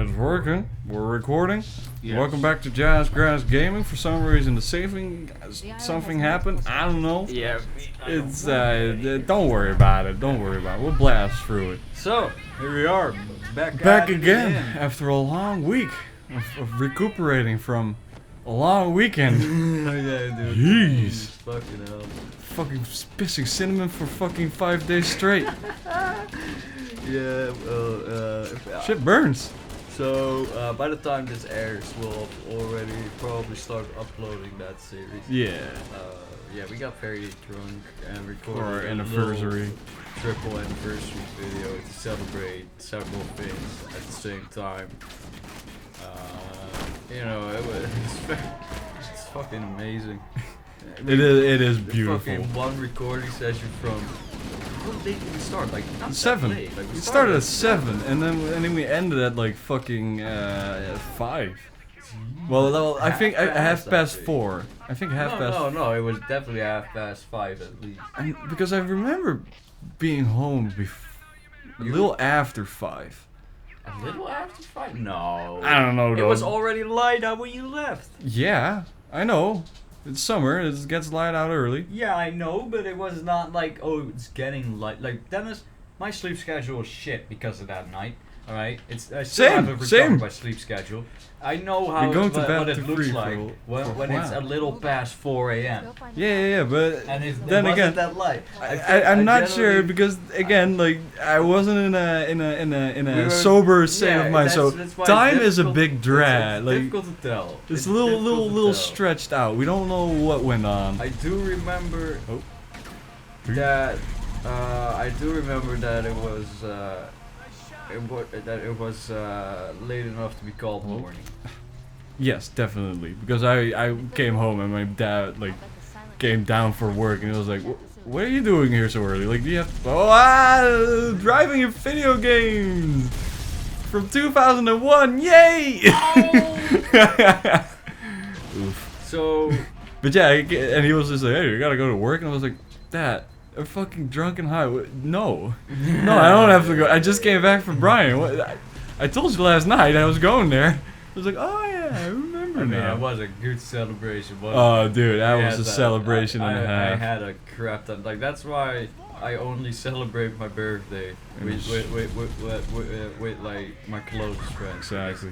It's working. We're recording. Yes. Welcome back to Jazzgrass Gaming. For some reason, something happened. I don't know. Yeah. It's don't worry about it. Don't worry about it. We'll blast through it. So here we are, Back again after a long week of recuperating from a long weekend. Yeah, dude. Jeez. Fucking hell. Fucking pissing cinnamon for fucking 5 days straight. Yeah. Well. Shit burns. So by the time this airs, we'll already probably start uploading that series. Yeah. Yeah, we got very drunk and recorded For our a anniversary. little triple anniversary video to celebrate several things at the same time. You know, it's fucking amazing. It is beautiful. Fucking one recording session from. What late did we start? Like not that 7. late. Like, We started at 7, and then we ended at like fucking 5. Well, I think half past 4. I think half past. No, it was definitely 5:30 at least. Because I remember being home a little after 5. A little after 5? No. I don't know though. It was already light out when you left. Yeah, I know. It's summer. It gets light out early. Yeah, I know, but it was not like, oh, it's getting light. Like, Dennis, my sleep schedule is shit because of that night. All right, I still haven't recovered my sleep schedule. I know how You're going to bed what it to looks free like when it's a little past 4 a.m. Yeah, but And it then wasn't again, that light. I'm not sure because again, like I wasn't in a sober state of mind, so that's why time it's is a difficult- big drag. It's Like difficult to tell. it's a difficult to little tell. stretched out. We don't know what went on. I do remember Oh. that. I do remember that it was. It was late enough to be called morning. Yes, definitely. Because I came home and my dad like came down for work and he was like, "What are you doing here so early? Like, do you have driving your video games from 2001? Yay!" Oof. So But yeah, and he was just like, "Hey, you gotta go to work," and I was like, "Dad, I'm fucking drunk and high. No, I don't have to go. I just came back from Brian. I told you last night I was going there." I was like, "Oh yeah, I remember now." it was a good celebration. Oh, dude, that Yeah, was a celebration and a I half. had a crap ton. Like that's why I only celebrate my birthday with like my closest friends. Exactly.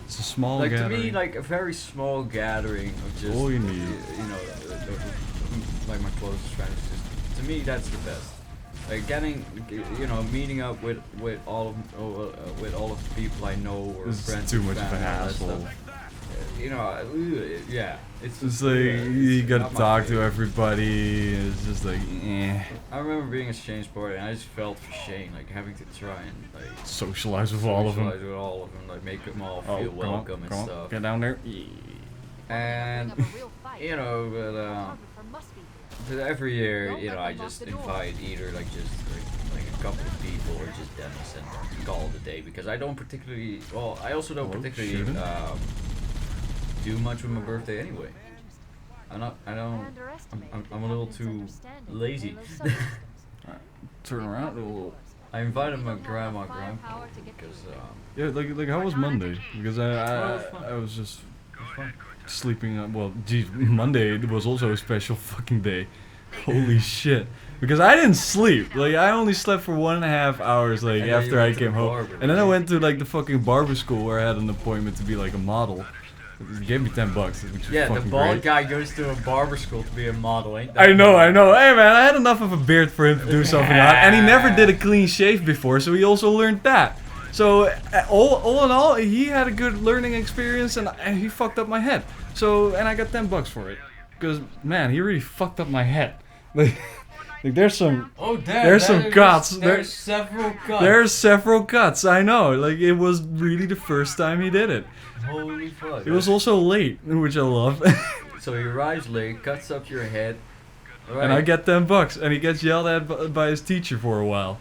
It's a small Like gathering. to me, like a very small gathering of just All you need. you know, like my closest friends. Just, to me, that's the best. Like getting, you know, meeting up with all of the people I know or It's friends. too and much of an family, all that hassle. stuff. You know, yeah, It's like you gotta not my talk to favorite. everybody. It's just like, eh. I remember being a exchange party and I just felt for Shane, like having to try and like Socialize with all of them. socialize with all of them, like make them all Oh, feel come on, welcome and come on, stuff. get down there. And you know, but every year, you know, I just invite either like just like a couple of people or just Dennis and call it a day because I don't particularly. Well, I also don't Hello, particularly shooting? do much with my birthday anyway. I'm a little too lazy. Turn around a little. I invited my grandma and grandpa because Yeah, like how was Monday? Because Oh, I was just sleeping. Well, geez, Monday was also a special fucking day. Holy shit! Because I didn't sleep. Like I only slept for 1.5 hours. Like And then you after I went to came the home, barber, and then I right? went to like the fucking barber school where I had an appointment to be like a model. He gave me $10, which was yeah, the fucking bald great. guy goes to a barber school to be a model, ain't that? I know. Hey man, I had enough of a beard for him to do something on, and he never did a clean shave before, so he also learned that. So all in all, he had a good learning experience, and he fucked up my head. So and I got $10 for it, because man, he really fucked up my head. Like there's some. Oh damn! There's some cuts. There's several cuts. There's several cuts. I know. Like it was really the first time he did it. Holy fuck! It was also late, which I love. So he arrives late, cuts up your head. Right. And I get $10, and he gets yelled at by his teacher for a while.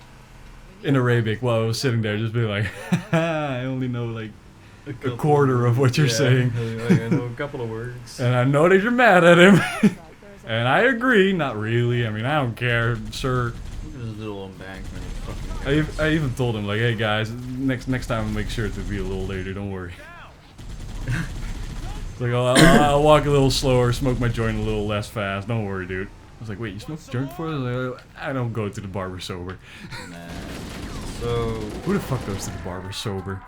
In Arabic, while I was sitting there, just being like, I only know like a quarter of what you're saying. Like, I know a couple of words. And I know that you're mad at him. And I agree, not really. I mean, I don't care, sir. There's a little embankment of fucking I even told him like, hey guys, next time I'll make sure to be a little later. Don't worry. Like I'll walk a little slower, smoke my joint a little less fast. Don't worry, dude. I was like, wait, you smoke a joint for us? Like, I don't go to the barber sober. Nah. So Who the fuck goes to the barber sober?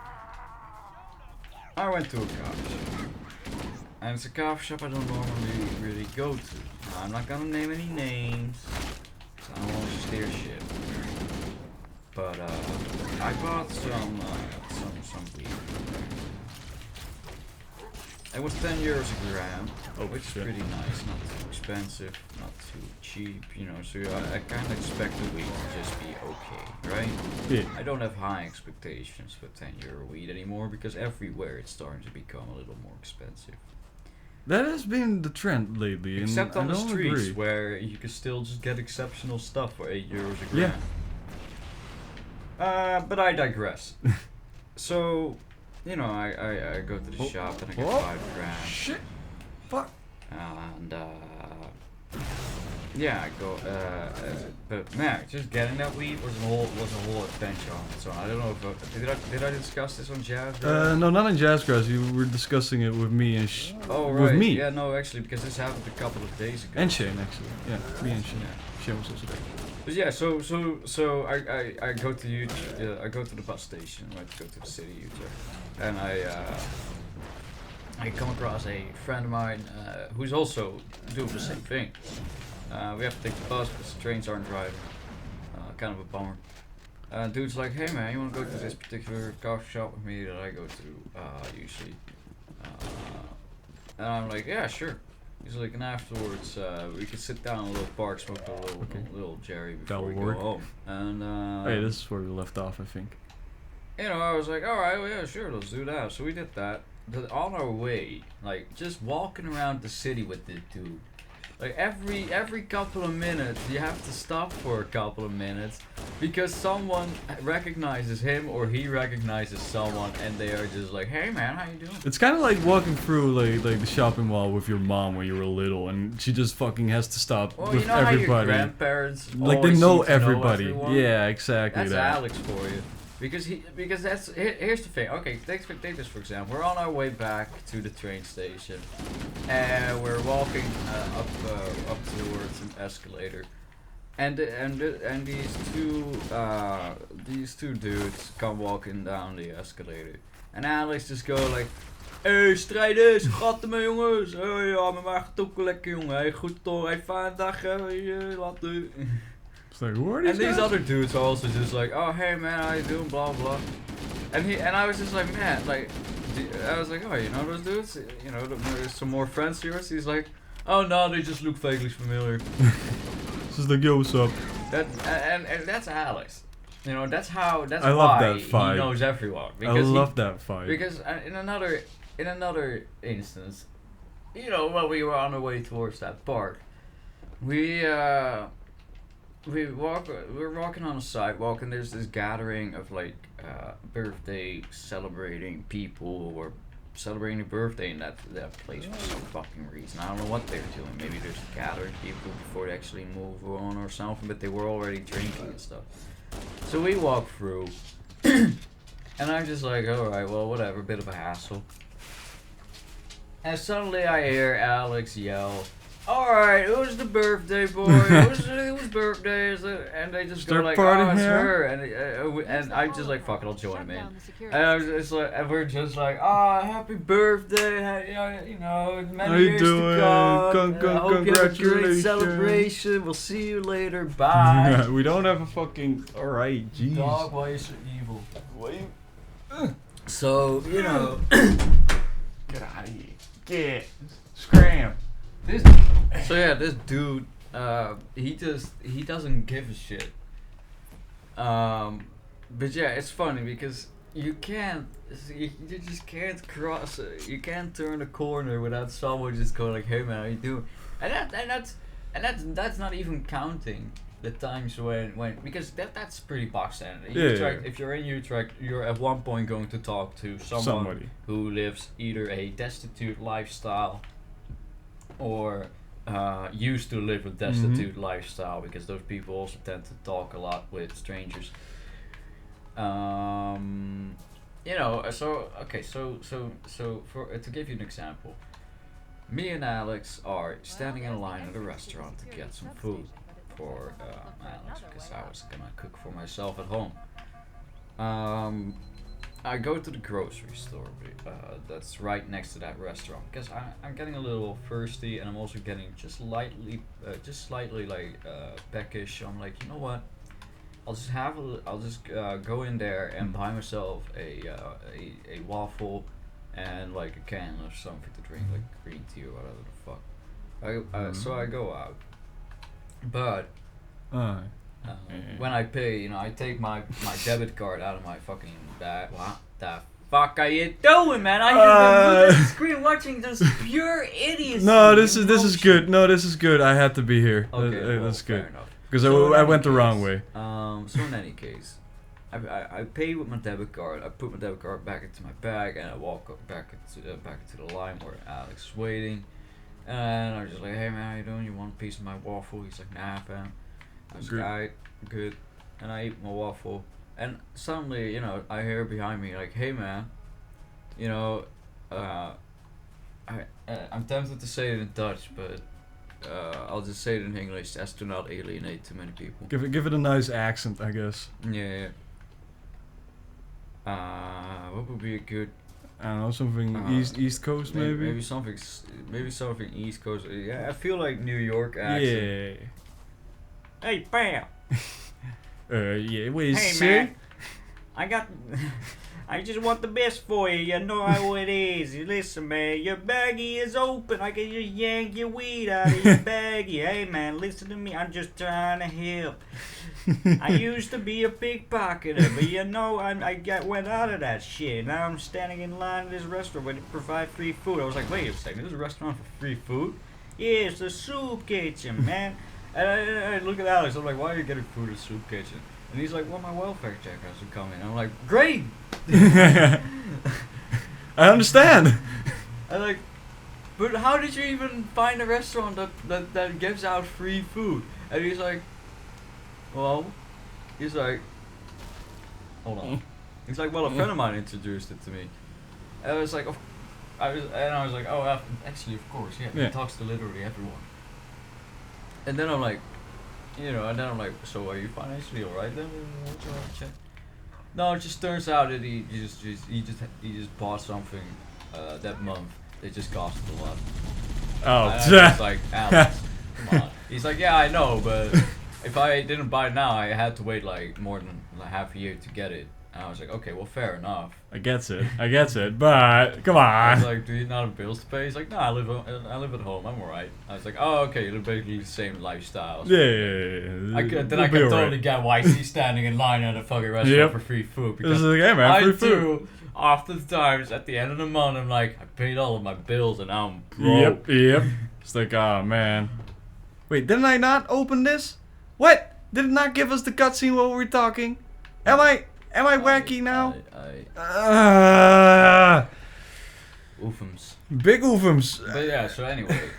I went to a coffee shop. And it's a coffee shop I don't normally really go to. I'm not gonna name any names, so I don't want to steer shit. But I bought some weed. It was 10 euros a gram, which is pretty nice, not too expensive, not too cheap, you know, so I kind of expect the weed to just be okay, right? Yeah. I don't have high expectations for 10 euro weed anymore, because everywhere it's starting to become a little more expensive. That has been the trend lately. Except on I the don't streets, agree. where you can still just get exceptional stuff for 8 euros a gram. Yeah. But I digress. So, you know, I go to the shop and I get 5 grams. Shit. Fuck. And yeah, I go. But man, just getting that weed was a whole adventure on its own. I don't know if did I discuss this on Jazzgrass? No, not in Jazzgrass. You were discussing it with me and Oh right. with me. Yeah, no, actually, because this happened a couple of days ago. And Shane, actually. Yeah, me and Shane. Yeah. Shane was also there. But yeah, so I go to Utrecht, I go to the bus station, right, to go to the city Utrecht, and I come across a friend of mine who's also doing the same thing. We have to take the bus because the trains aren't driving. Kind of a bummer. Dude's like, hey man, you want to go to this particular coffee shop with me that I go to usually? And I'm like, yeah, sure. He's like, and afterwards we could sit down in a little park, smoke a little Jerry before we go home. And hey, this is where we left off, I think. you know, I was like, alright, well, yeah, sure, let's do that. So we did that. But on our way, like, just walking around the city with this dude, like, every couple of minutes, you have to stop for a couple of minutes because someone recognizes him or he recognizes someone and they are just like, hey man, how you doing? It's kind of like walking through like the shopping mall with your mom when you were little, and she just fucking has to stop Well, with you know how your everybody. grandparents Like they always know seem to everybody. everyone? Yeah, exactly. That's that. Alex for you. Because that's here's the thing. Okay, take this for example. We're on our way back to the train station, and we're walking up towards an escalator, and these two dudes come walking down the escalator, and Alex just go like, hey strijders, gaat ermee jongens, ja, met mij gaat het ook lekker jongen, hey, goed toch, hey, fijne dag, later. It's like, who are these And these guys? other dudes are also just like, oh hey man, how you doing, blah blah. And I was just like, man, like, I was like, oh, you know those dudes? You know, there's some more friends of yours? He's like, oh no, they just look vaguely familiar. It's just like, yo, what's up? And that's Alex. You know, that's I love why that vibe. he knows everyone. I love that fight. Because in another instance, you know, when we were on our way towards that park, we're walking on a sidewalk and there's this gathering of like birthday celebrating people who were celebrating a birthday in that place for some fucking reason. I don't know what they're doing. Maybe they're just gathering people before they actually move on or something, but they were already drinking and stuff. So we walk through and I'm just like, alright, well whatever, bit of a hassle. And suddenly I hear Alex yell, alright, who's the birthday boy? Whose birthday is it? And they just go like, oh, it's her. And I'm just like, fuck it, I'll join him in. And I was just like, and we're just like, oh, happy birthday, you know, many years to come. I hope you have a great celebration. We'll see you later. Bye. We don't have a fucking. Alright, jeez. Dog, why are you so evil? So, you know. Get out of here. Get. Scram. So yeah, this dude, he doesn't give a shit. But yeah, it's funny because you just can't cross, you can't turn a corner without someone just going like, hey man, how you doing? And that's not even counting the times when because that's pretty box standard. Utrecht, if you're in Utrecht, you're at one point going to talk to somebody who lives either a destitute lifestyle or used to live a destitute lifestyle, because those people also tend to talk a lot with strangers. You know, so okay, so for to give you an example, me and Alex are standing in a line at a restaurant to get some food for Alex because I was gonna cook for myself at home. I go to the grocery store that's right next to that restaurant because I'm getting a little thirsty and I'm also getting just slightly like peckish. I'm like, you know what? I'll just go in there and buy myself a waffle and like a can of something to drink, like green tea or whatever the fuck. So I go out, but when I pay, you know, I take my debit card out of my fucking bag. What the fuck are you doing, man? I just been at the screen watching just pure idiocy. No, this is good. No, this is good. I had to be here. Okay, That's good. fair enough. Because So I in went the any wrong case, way. So in any case, I pay with my debit card. I put my debit card back into my bag, and I walk up back into the line where Alex is waiting. And I was just like, "Hey man, how you doing? You want a piece of my waffle?" He's like, "Nah, fam." I was like, "Alright, good." And I eat my waffle, and suddenly, you know, I hear behind me like, "Hey man, you know, I'm tempted to say it in Dutch, but." I'll just say it in English as to not alienate too many people. Give it a nice accent, I guess. Yeah. What would be a good? I don't know, something East Coast maybe. Maybe something East Coast. Yeah, I feel like New York accent. Yeah. Hey, bam. Yeah. Wait, Hey man, I just want the best for you. You know how it is. Listen, man, your baggie is open. I can just yank your weed out of your baggie. Hey, man, listen to me. I'm just trying to help. I used to be a pickpocketer, but you know, went out of that shit. Now I'm standing in line at this restaurant where they provide free food. I was like, wait a second, this is a restaurant for free food? Yeah, it's a soup kitchen, man. And I look at Alex. I'm like, why are you getting food at a soup kitchen? And he's like, well, my welfare check has to come in. I'm like, great! I understand. I'm like, but how did you even find a restaurant that gives out free food? And he's like, hold on. He's like, well, a friend of mine introduced it to me. And I was like, I was like, oh, actually, of course, yeah. He talks to literally everyone. And then I'm like, you know, and then I'm like, so are you financially alright then? What's your check? No, it just turns out that he just bought something that month. It just cost a lot. Oh, and I was like, Alex, come on. He's like, yeah, I know, but if I didn't buy it now, I had to wait like more than like half a year to get it. And I was like, okay, well, fair enough. I gets it, but come I was on. like, do you not have bills to pay? He's like, no, I live at home. I'm alright. I was like, oh, okay, you live basically the same lifestyle. So Yeah. I can totally get why he's standing in line at a fucking restaurant for free food. Because like, hey man, free food. Oftentimes at the end of the month, I'm like, I paid all of my bills and now I'm broke. Yep. It's like, oh man. Wait, didn't I not open this? What? Did it not give us the cutscene while we were talking? Am I wacky now? Oofums. Big oofums. But yeah, so anyway,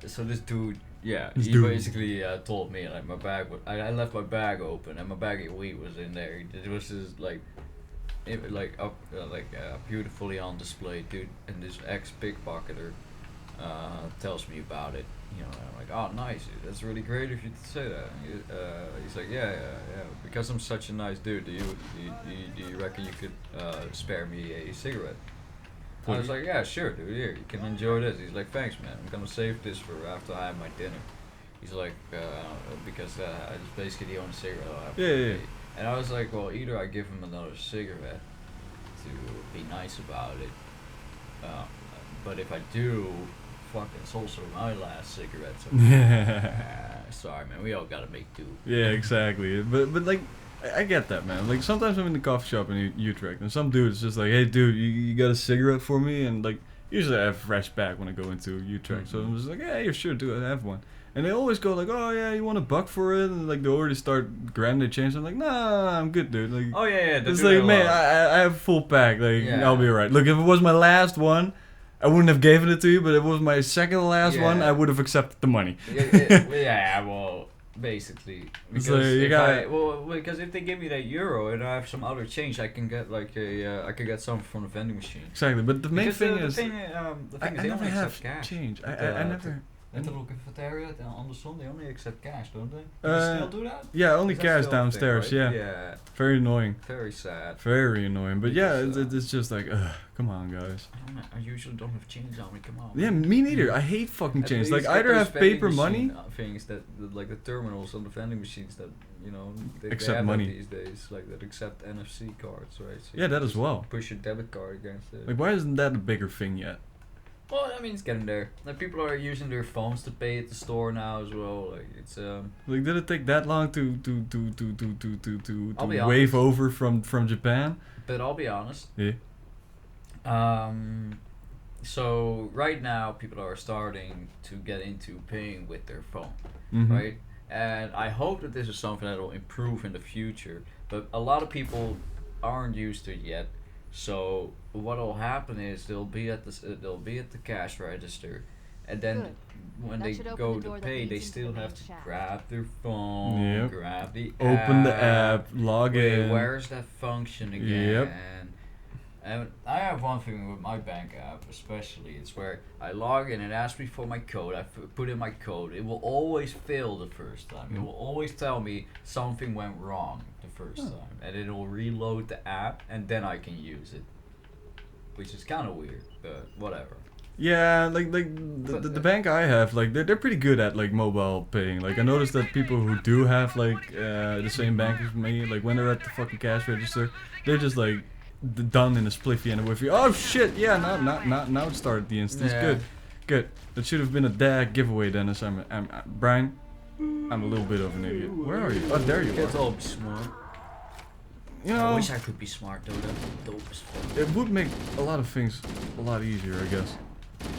so this dude, he basically told me like my bag. I left my bag open and my bag of weed was in there. It was just like, beautifully on display, dude. And this ex-pickpocketer tells me about it. You know, and I'm like, oh, nice. That's really great of you to say that. He's like, yeah. Because I'm such a nice dude, do you reckon you could spare me a cigarette? I was like, yeah, sure, dude. Here, you can enjoy this. He's like, thanks, man. I'm gonna save this for after I have my dinner. He's like, because it's basically the only cigarette I'll have. Yeah. And I was like, well, either I give him another cigarette to be nice about it, but if I do, fuck, it's also my last cigarette. So sorry, man. We all gotta make do. Yeah, exactly. But like, I get that, man. Like sometimes I'm in the coffee shop in Utrecht, and some dude's just like, hey, dude, you got a cigarette for me? And like, usually I have fresh pack when I go into Utrecht, so I'm just like, yeah, sure, dude, I have one. And they always go like, oh yeah, you want $1 for it? And like they already start grabbing the change. I'm like, nah, I'm good, dude. Like, oh yeah. It's like, man, I have a full pack. Like, I'll be alright. Look, if it was my last one, I wouldn't have given it to you. But if it was my second to last one, I would have accepted the money. Well, basically. It's Because like you because if they give me that euro and I have some other change, I can get like I could get some from the vending machine. Exactly, but the main Because thing the is, thing I is they never only have accept cash. change. I At never. At the local cafeteria on the Sun, they only accept cash, don't they? Do Uh, they still do that? Yeah, only Is that cash still a thing, downstairs. right? Yeah. Yeah. Very annoying. Very sad. Very annoying. But yeah, Because, it's just like, come on, guys. I usually don't have change on me. Come on. Yeah, man. me neither. I hate fucking At change. least Like get either those have vending paper money. machine, things that like the terminals on the vending machines that they Accept have that money. these days, like that accept NFC cards, right? So Yeah, you that as just well. Push your debit card against it. Like, why isn't that a bigger thing yet? Well, I mean, it's getting there. Like people are using their phones to pay at the store now as well. Like it's Like, did it take that long to I'll be wave honest. over from Japan? But I'll be honest. Yeah. So right now people are starting to get into paying with their phone, Mhm. right? And I hope that this is something that will improve in the future. But a lot of people aren't used to it yet. So what will happen is they'll be at the cash register, and then Good. when That they should open go the to door that pay, leads they into still the have main to shaft. grab their phone, Yep. grab the Open the app, log Wait, in. where's that function again? Yep. And I have one thing with my bank app, especially. It's where I log in and asks me for my code. I put in my code. It will always fail the first time. It will always tell me something went wrong the first time, and it will reload the app, and then I can use it, which is kind of weird, but whatever. Yeah, like the bank I have, like they're pretty good at like mobile paying. Like I noticed that people who do have like the same bank as me, like when they're at the fucking cash register, they're just like done in a spliffy and a whiffy. Oh shit! Yeah, now it started the instance. Yeah. Good. That should have been a dag giveaway, Dennis. I'm Brian. I'm a little bit of an idiot. Where are you? Oh, there you It's are. all smart. You I know, wish I could be smart though. That'd be dope as fuck. it would make a lot of things a lot easier, I guess.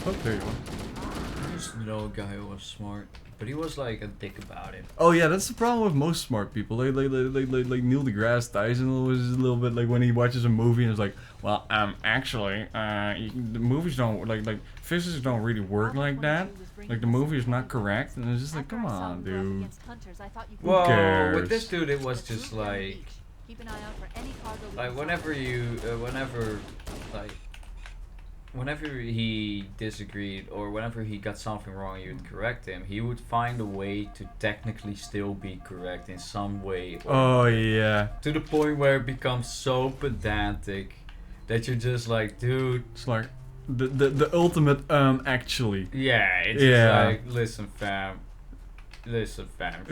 Oh, there you are. I used to know a guy who was smart, but he was like a dick about it. Oh yeah, that's the problem with most smart people. Like Neil deGrasse Tyson was a little bit like when he watches a movie and is like, well, actually, the movies don't like physics don't really work like that. Like the movie is not correct, and it's just like, come on, dude. Well, cares? with this dude, it was just like whenever he disagreed or whenever he got something wrong, you'd correct him. He would find a way to technically still be correct in some way. Oh yeah. To the point where it becomes so pedantic that you're just like, dude. It's like the ultimate actually. Yeah, it's Yeah. just like, listen, fam. If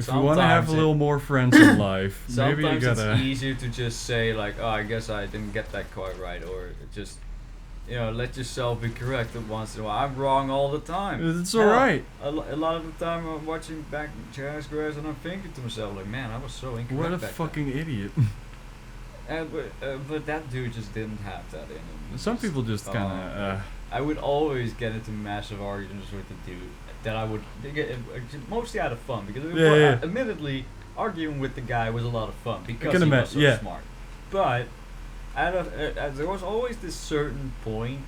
you want to have a little more friends in life, maybe you sometimes gotta. it's easier to just say like, oh, I guess I didn't get that quite right, or just, let yourself be corrected once in a while. I'm wrong all the time. It's Hell, alright. A lot of the time I'm watching back Jazzgrass and I'm thinking to myself like, man, I was so incorrect. What a back fucking idiot. then. But that dude just didn't have that in him. Some people just kind of. I would always get into massive arguments with the dude that I would get mostly out of fun because admittedly arguing with the guy was a lot of fun because he was so smart. But there was always this certain point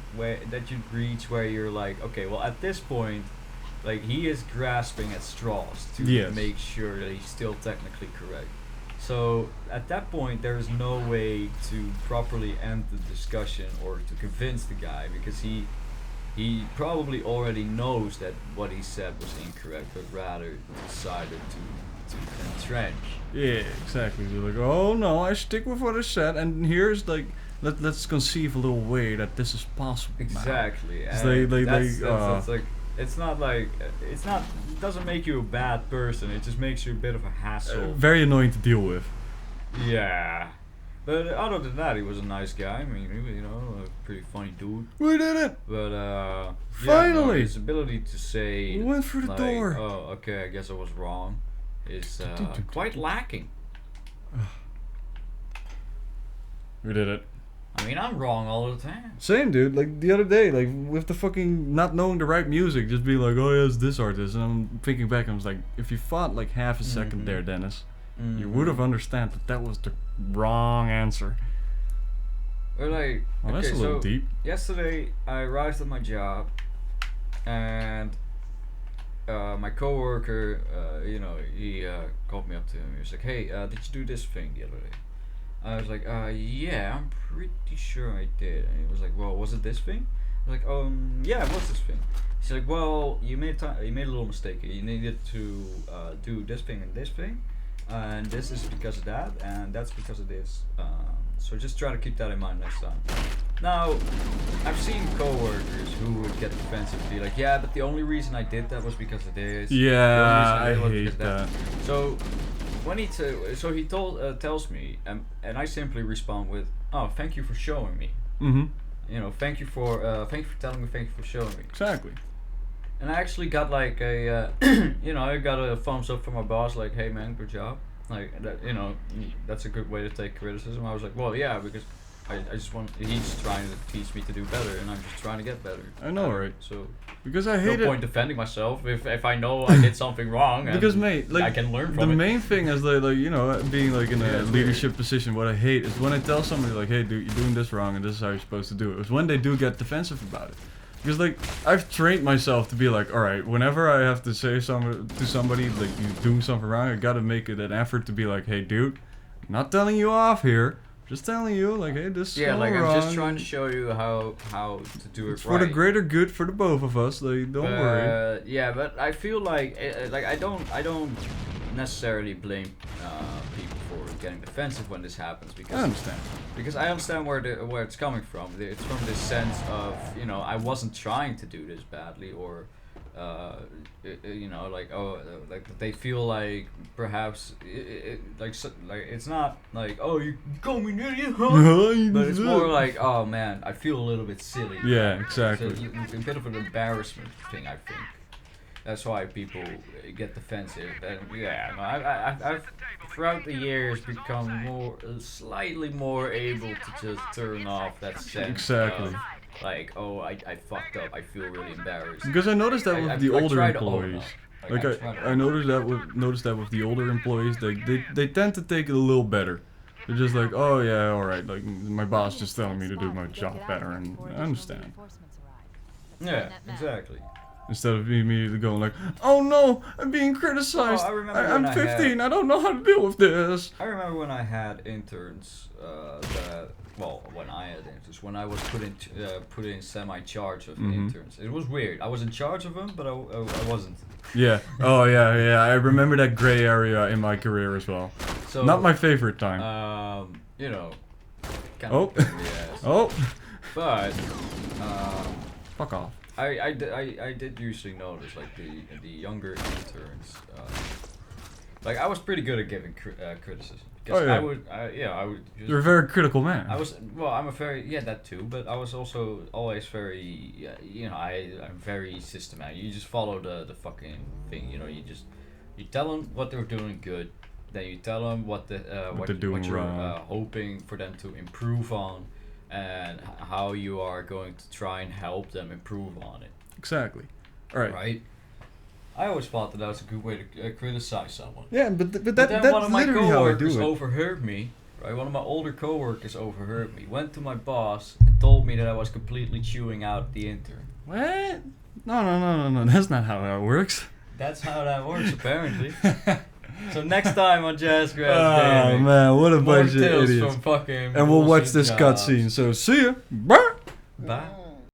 that you'd reach where you're like, okay, well at this point, like he is grasping at straws to make sure that he's still technically correct. So at that point, there is no way to properly end the discussion or to convince the guy because he probably already knows that what he said was incorrect, but rather decided to entrench. Yeah, exactly. They're like, oh no, I stick with what I said, and here's like, let's conceive a little way that this is possible. Exactly. It's That's like, it doesn't make you a bad person. It just makes you a bit of a hassle. Very annoying to deal with. Yeah. But other than that, he was a nice guy. I mean, he was, a pretty funny dude. We did it! But Finally! His ability to say, We went through the door. Oh, okay, I guess I was wrong, is quite lacking. We did it. I mean, I'm wrong all the time. Same, dude. Like the other day, like with the fucking not knowing the right music, just be like, oh yeah, it's this artist, and I'm thinking back, I was like, if you thought like half a second there, Dennis, you would have understand that was the wrong answer. Or like, Well, that's a little deep. Yesterday I arrived at my job, and my coworker, he called me up to him. He was like, "Hey, did you do this thing the other day?" I was like, "Yeah, I'm pretty sure I did." And he was like, "Well, was it this thing?" I was like, yeah, what's this thing?" He's like, "Well, you made a little mistake here. You needed to do this thing and this thing, and this is because of that, and that's because of this. So just try to keep that in mind next time." Now, I've seen coworkers who would get defensive and be like, "Yeah, but the only reason I did that was because of this. Yeah, I the only reason hate was because of that. So when he tells me, and I simply respond with, "Oh, thank you for showing me. Mm-hmm. Thank you for telling me. Thank you for showing me." Exactly. And I actually got like a, I got a thumbs up from my boss, like, "Hey man, good job." Like that, that's a good way to take criticism. I was like, "Well, yeah, because I just want. He's trying to teach me to do better, and I'm just trying to get better." I know, right? So Because I no hate point it. defending myself if I know I did something wrong. And Because mate, like I can learn the from it. main thing is being like in Yeah, a it's leadership position. What I hate is when I tell somebody like, "Hey, dude, you're doing this wrong, and this is how you're supposed to do it." It's when they do get defensive about it. Because like I've trained myself to be like, all right, whenever I have to say something to somebody like you're doing something wrong, I gotta make it an effort to be like, "Hey, dude, I'm not telling you off here. Just telling you like, hey, this is Yeah, like wrong. I'm just trying to show you how to do it It's right. for the greater good for the both of us. Like, don't worry." Yeah, but I feel like I don't necessarily blame people for getting defensive when this happens I because understand. I understand where it's coming from. It's from this sense of I wasn't trying to do this badly or like they feel like perhaps like it's not like, "Oh, you call me an idiot," huh? But it's more like, "Oh man, I feel a little bit silly." Yeah, So exactly. it's a bit of an embarrassment thing, I think. That's why people get defensive. And yeah, no, I've throughout the years become slightly more able to just turn off that sense Exactly. of like, "Oh, I fucked up. I feel really embarrassed." Because I noticed that with the older try to own employees. up. Like I try to I own up. noticed that with the older employees, they tend to take it a little better. They're just like, "Oh yeah, all right. Like my boss just telling me to do my job better," and I understand. Yeah, exactly. Instead of me immediately going like, "Oh no, I'm being criticized. Oh, I remember I'm when I 15. had- I don't know how to deal with this." I remember when I had interns when I was put in semi-charge of Mhm. interns. It was weird. I was in charge of them, but I wasn't. Yeah. Oh yeah. I remember that gray area in my career as well. So Not my favorite time. Kind Oh. of pain in the ass. Oh. But Fuck off. I did usually notice like the younger interns. Like I was pretty good at giving criticism because Oh, yeah. I would. Just, You're a very critical man. I'm a very that too, but I was also always very I'm very systematic. You just follow the fucking thing, you tell them what they're doing good, then you tell them what they're doing you're wrong. hoping for them to improve on, and how you are going to try and help them improve on it. Exactly. All right. Right. I always thought that was a good way to criticize someone. Yeah, but Then that's one of my literally how I coworkers do it. overheard me. Right, one of my older coworkers overheard me. Went to my boss and told me that I was completely chewing out the intern. What? No. That's not how that works. That's how that works, apparently. So next time on Jazzgrass Oh Gaming, man, what a more bunch of tales idiots. from fucking And we'll watch bullshit this jobs. cutscene. So see ya. Bye. Bye.